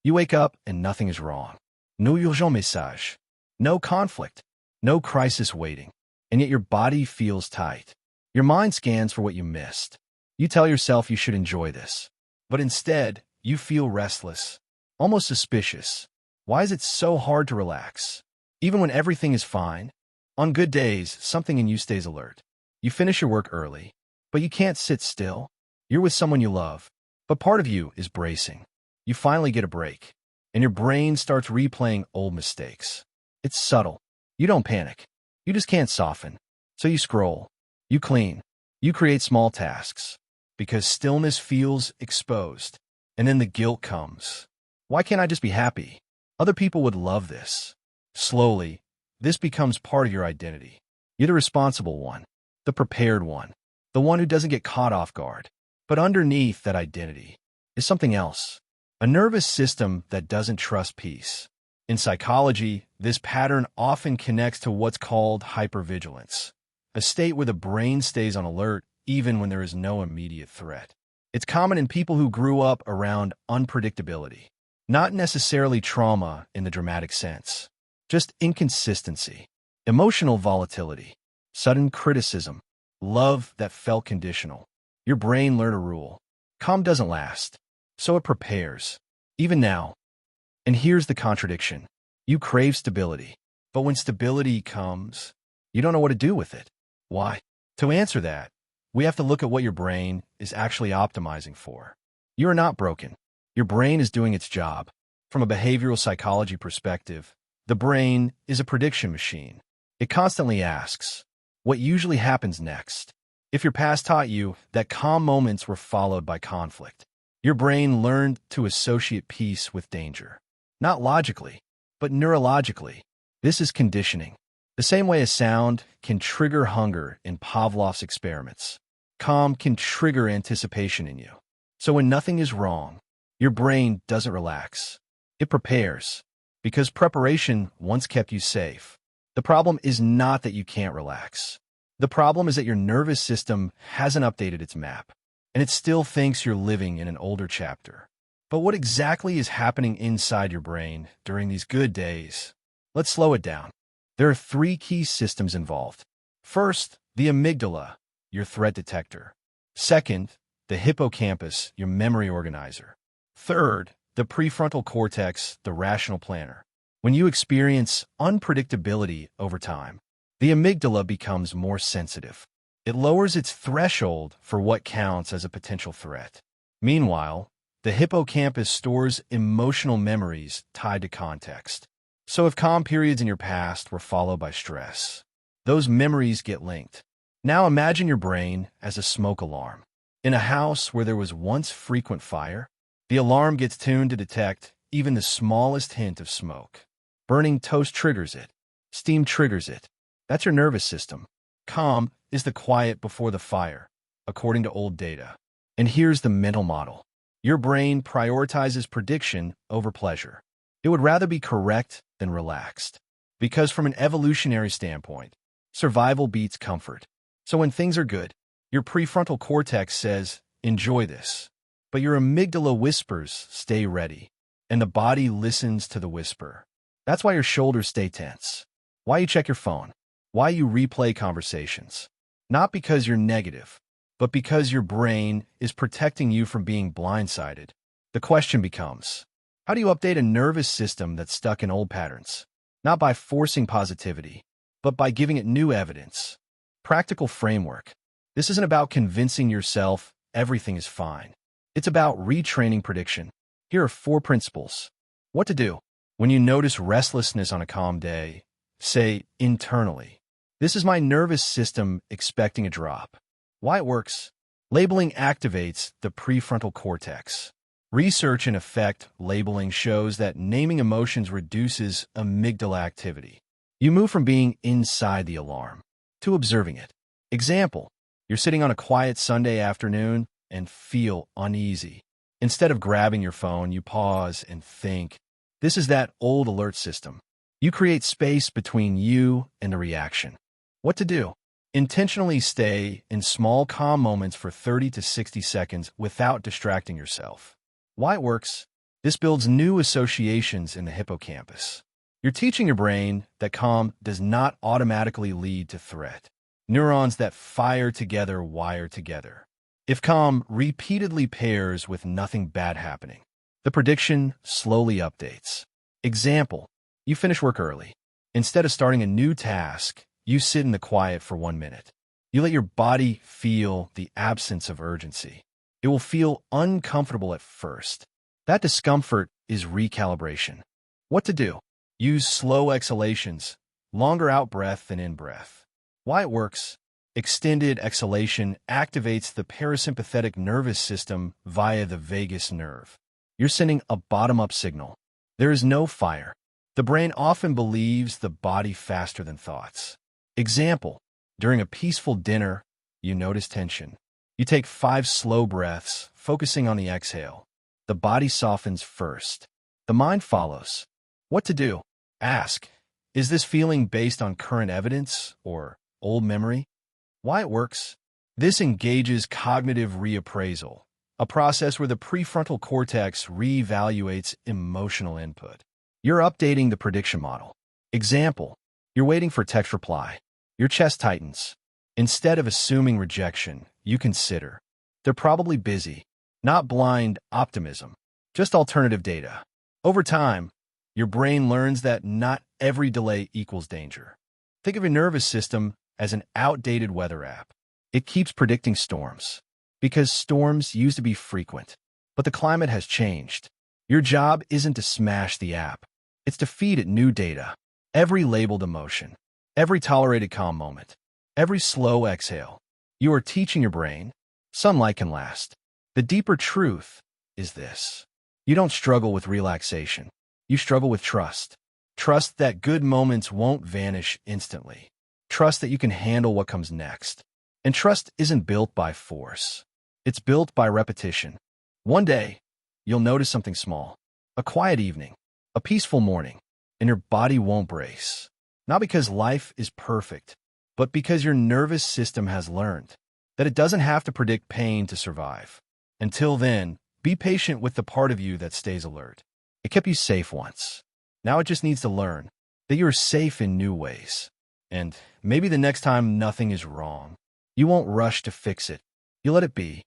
You wake up and nothing is wrong. No urgent message. No conflict. No crisis waiting. And yet your body feels tight. Your mind scans for what you missed. You tell yourself you should enjoy this. But instead, you feel restless, almost suspicious. Why is it so hard to relax? Even when everything is fine, on good days, something in you stays alert. You finish your work early, but you can't sit still. You're with someone you love, but part of you is bracing. You finally get a break, and your brain starts replaying old mistakes. It's subtle. You don't panic. You just can't soften. So you scroll. You clean. You create small tasks. Because stillness feels exposed. And then the guilt comes. Why can't I just be happy? Other people would love this. Slowly, this becomes part of your identity. You're the responsible one, the prepared one, the one who doesn't get caught off guard. But underneath that identity is something else, a nervous system that doesn't trust peace. In psychology, this pattern often connects to what's called hypervigilance, a state where the brain stays on alert even when there is no immediate threat. It's common in people who grew up around unpredictability, not necessarily trauma in the dramatic sense, just inconsistency, emotional volatility, sudden criticism, love that felt conditional. Your brain learned a rule. Calm doesn't last, so it prepares, even now. And here's the contradiction. You crave stability, but when stability comes, you don't know what to do with it. Why? To answer that, we have to look at what your brain is actually optimizing for. You are not broken. Your brain is doing its job. From a behavioral psychology perspective, the brain is a prediction machine. It constantly asks, what usually happens next? If your past taught you that calm moments were followed by conflict, your brain learned to associate peace with danger. Not logically, but neurologically. This is conditioning. The same way a sound can trigger hunger in Pavlov's experiments, calm can trigger anticipation in you. So when nothing is wrong, your brain doesn't relax. It prepares, because preparation once kept you safe. The problem is not that you can't relax. The problem is that your nervous system hasn't updated its map, and it still thinks you're living in an older chapter. But what exactly is happening inside your brain during these good days? Let's slow it down. There are three key systems involved. First, the amygdala, your threat detector. Second, the hippocampus, your memory organizer. Third, the prefrontal cortex, the rational planner. When you experience unpredictability over time, the amygdala becomes more sensitive. It lowers its threshold for what counts as a potential threat. Meanwhile, the hippocampus stores emotional memories tied to context. So if calm periods in your past were followed by stress, those memories get linked. Now imagine your brain as a smoke alarm. In a house where there was once frequent fire, the alarm gets tuned to detect even the smallest hint of smoke. Burning toast triggers it. Steam triggers it. That's your nervous system. Calm is the quiet before the fire, according to old data. And here's the mental model. Your brain prioritizes prediction over pleasure. It would rather be correct than relaxed. Because from an evolutionary standpoint, survival beats comfort. So when things are good, your prefrontal cortex says, enjoy this. But your amygdala whispers, stay ready. And the body listens to the whisper. That's why your shoulders stay tense. Why you check your phone. Why you replay conversations. Not because you're negative, but because your brain is protecting you from being blindsided. The question becomes, how do you update a nervous system that's stuck in old patterns? Not by forcing positivity, but by giving it new evidence. Practical framework. This isn't about convincing yourself everything is fine. It's about retraining prediction. Here are 4 principles. What to do. When you notice restlessness on a calm day, say internally, this is my nervous system expecting a drop. Why it works? Labeling activates the prefrontal cortex. Research in effect labeling shows that naming emotions reduces amygdala activity. You move from being inside the alarm to observing it. Example, you're sitting on a quiet Sunday afternoon and feel uneasy. Instead of grabbing your phone, you pause and think. This is that old alert system. You create space between you and the reaction. What to do? Intentionally stay in small calm moments for 30 to 60 seconds without distracting yourself. Why it works? This builds new associations in the hippocampus. You're teaching your brain that calm does not automatically lead to threat. Neurons that fire together wire together. If calm repeatedly pairs with nothing bad happening, the prediction slowly updates. Example, you finish work early. Instead of starting a new task, you sit in the quiet for 1 minute. You let your body feel the absence of urgency. It will feel uncomfortable at first. That discomfort is recalibration. What to do? Use slow exhalations, longer out-breath than in-breath. Why it works? Extended exhalation activates the parasympathetic nervous system via the vagus nerve. You're sending a bottom-up signal. There is no fire. The brain often believes the body faster than thoughts. Example, during a peaceful dinner, you notice tension. You take 5 slow breaths, focusing on the exhale. The body softens first. The mind follows. What to do? Ask, is this feeling based on current evidence or old memory? Why it works? This engages cognitive reappraisal, a process where the prefrontal cortex reevaluates emotional input. You're updating the prediction model. Example, you're waiting for text reply. Your chest tightens. Instead of assuming rejection, you consider, they're probably busy. Not blind optimism, just alternative data. Over time, your brain learns that not every delay equals danger. Think of your nervous system as an outdated weather app. It keeps predicting storms because storms used to be frequent, but the climate has changed. Your job isn't to smash the app. It's to feed it new data. Every labeled emotion, every tolerated calm moment, every slow exhale. You are teaching your brain, sunlight can last. The deeper truth is this. You don't struggle with relaxation. You struggle with trust. Trust that good moments won't vanish instantly. Trust that you can handle what comes next. And trust isn't built by force. It's built by repetition. One day, you'll notice something small. A quiet evening, a peaceful morning, and your body won't brace. Not because life is perfect, but because your nervous system has learned that it doesn't have to predict pain to survive. Until then, be patient with the part of you that stays alert. It kept you safe once. Now it just needs to learn that you're safe in new ways. And maybe the next time nothing is wrong, you won't rush to fix it. You let it be.